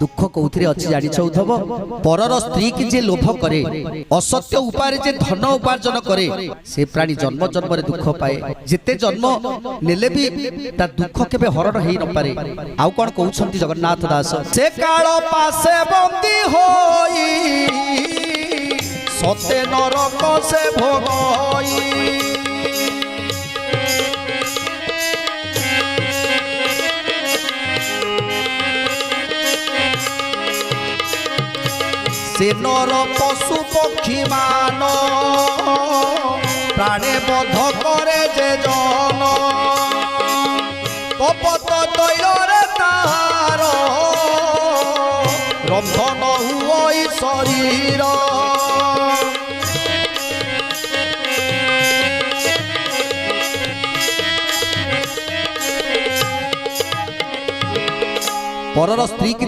दुख कौथिरे अच्छी जानिछौथब परर स्त्री की जे लोभ करे असत्य उपाय जे धन उपार्जन करे से प्राणी जन्म जन्म रे दुख पाए जेते जन्म नेले भी ता दुख केबे हरण हेई न पारे। आउ कोन कहउछंती जगन्नाथ दास से काल पासे बंदी होई सते नरक से भोगई से नर पशु पक्षी मान प्राणे बध करे जे जन कपट तैलरे तार रंधन हुई शरीर परर स्त्री की